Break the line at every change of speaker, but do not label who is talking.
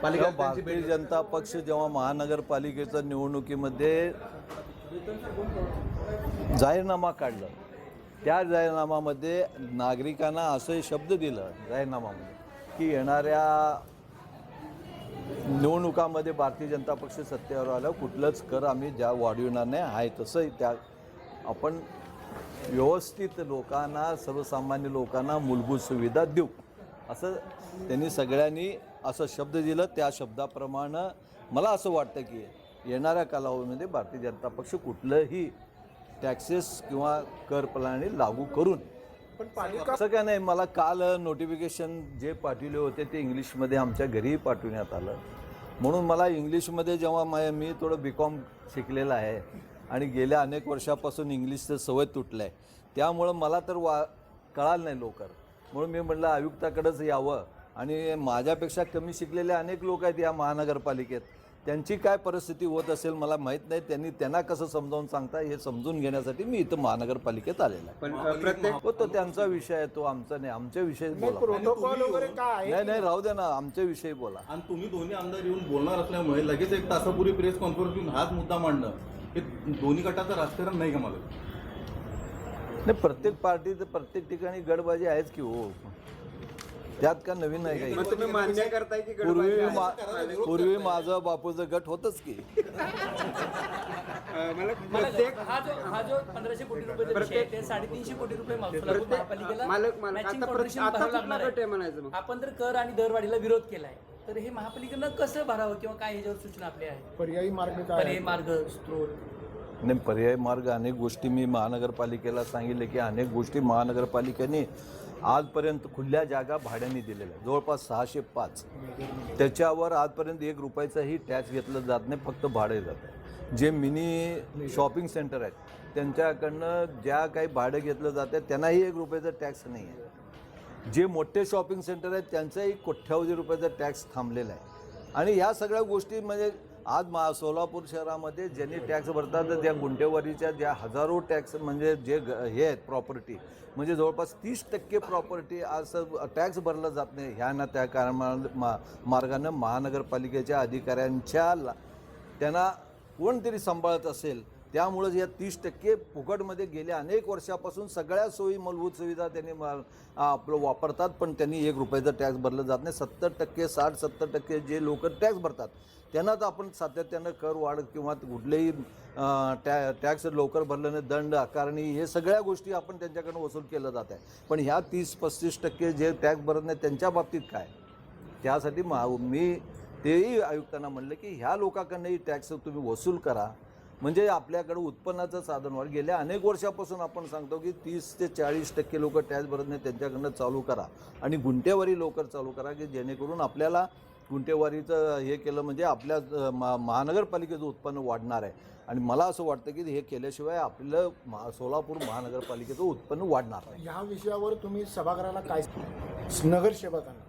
भारतीय जनता पक्ष जेव्हा महानगरपालिकेच्या निवडणुकीमध्ये जाहीरनामा काढला, त्या जाहीरनाम्यामध्ये नागरिकांना असं शब्द दिलं जाहीरनाम्यामध्ये की येणाऱ्या निवडणुकामध्ये भारतीय जनता पक्ष सत्तेवर आल्यावर कुठलंच कर आम्ही ज्या वाढविणार नाही आहे तसं त्या आपण व्यवस्थित लोकांना, सर्वसामान्य लोकांना मूलभूत सुविधा देऊ असं त्यांनी सगळ्यांनी असं शब्द दिलं. त्या शब्दाप्रमाणे मला असं वाटतं की येणाऱ्या कालावधीमध्ये भारतीय जनता पक्ष कुठलंही टॅक्सेस किंवा कर प्रणाली लागू करून असं काय नाही. मला काल नोटिफिकेशन जे पाठवले होते ते इंग्लिशमध्ये आमच्या घरीही पाठवण्यात आलं. म्हणून मला इंग्लिशमध्ये जेव्हा मी थोडं BCom शिकलेलं आहे आणि गेल्या अनेक वर्षापासून इंग्लिशचं सवय तुटलं आहे, त्यामुळं मला तर कळालं नाही लवकर. म्हणून मी म्हटलं आयुक्ताकडेच यावं. आणि माझ्यापेक्षा कमी शिकलेले अनेक लोक आहेत या महानगरपालिकेत, त्यांची काय परिस्थिती होत असेल मला माहीत नाही. त्यांना कसं समजावून सांगता हे समजून घेण्यासाठी मी इथं महानगरपालिकेत आलेला आहे.
पण प्रत्येक
तो त्यांचा विषय आहे, तो आमचा नाही. आमच्या विषयी बोला.
प्रोटोकॉल वगैरे काय आहे?
नाही राहू दे ना, आमच्या विषयी बोला.
आणि तुम्ही दोन्ही आमदार येऊन बोलणार असल्यामुळे लगेच एक तासापूर्वी प्रेस कॉन्फरन्स घेऊन हाच मुद्दा मांडणं हे दोन्ही गटाचं राजकारण नाही का? मला
नाही, प्रत्येक पार्टीचं प्रत्येक ठिकाणी गडबाजी आहेच की हो, त्यात का नवीन नाही काही.
मग तुम्ही मान्य करताय की
पूर्वी माझं बापूचं गट होतच की.
हा जो 1500 कोटी रुपये विषय आहे, ते 350 कोटी रुपये महापालिकेला matching contribution भरावं लागणार आहे. आपण तर कर आणि दरवाढीला विरोध केलाय, तर हे महापालिकेनं कसं भरावं किंवा काय ह्याच्यावर सूचना आपल्या आहे?
पर्यायी मार्ग काय?
पर्यायी मार्ग, स्त्रोत.
नाही, पर्यायी मार्ग अनेक गोष्टी मी महानगरपालिकेला सांगितले की अनेक गोष्टी महानगरपालिकेने आजपर्यंत खुल्या जागा भाड्याने दिलेल्या जवळपास 605. त्याच्यावर आजपर्यंत 1 रुपयाचाही टॅक्स घेतलं जात नाही, फक्त भाडे जातं. जे मिनी शॉपिंग सेंटर आहेत त्यांच्याकडनं ज्या काही भाडं घेतलं जातं त्यांनाही 1 रुपयाचा टॅक्स नाही आहे. जे मोठे शॉपिंग सेंटर आहेत त्यांचाही कोट्यावधी रुपयाचा टॅक्स थांबलेला आहे. आणि ह्या सगळ्या गोष्टी म्हणजे आज सोलापूर शहरामध्ये ज्यांनी टॅक्स भरतात तर त्या गुंठेवारीच्या ज्या हजारो टॅक्स म्हणजे जे हे आहेत प्रॉपर्टी, म्हणजे जवळपास 30% प्रॉपर्टी आज टॅक्स भरलं जात नाही. ह्या ना त्या मार्गानं महानगरपालिकेच्या अधिकाऱ्यांच्या त्यांना कोणतरी सांभाळत असेल, त्यामुळं या 30% फुकटमध्ये गेल्या अनेक वर्षापासून सगळ्या सोयी मूलभूत सुविधा त्यांनी आपलं वापरतात, पण त्यांनी 1 रुपयाचा टॅक्स भरलं जात नाही. 70%, 60-70% जे लोक टॅक्स भरतात त्यांनाच आपण सातत्यानं कर वाढ किंवा कुठलेही टॅक्स लवकर भरलं नाही, दंड आकारणी, हे सगळ्या गोष्टी आपण त्यांच्याकडून वसूल केलं जात आहे. पण ह्या 30-35% जे टॅक्स भरत नाही त्यांच्या बाबतीत काय? त्यासाठी मी तेही आयुक्तांना म्हणलं की ह्या लोकांकडनंही टॅक्स तुम्ही वसूल करा, म्हणजे आपल्याकडे उत्पन्नाचं साधन वाढ. गेल्या अनेक वर्षापासून आपण सांगतो की 30 ते 40% लोक टॅक्स भरत नाही त्यांच्याकडनं चालू करा आणि गुंठेवारी लवकर चालू करा की जेणेकरून आपल्याला गुंठेवारीचं हे केलं म्हणजे आपल्या महानगरपालिकेचं उत्पन्न वाढणार आहे. आणि मला असं वाटतं की हे केल्याशिवाय आपलं सोलापूर महानगरपालिकेचं उत्पन्न वाढणार नाही.
ह्या विषयावर तुम्ही सभागृहाला काय नगरसेवकांना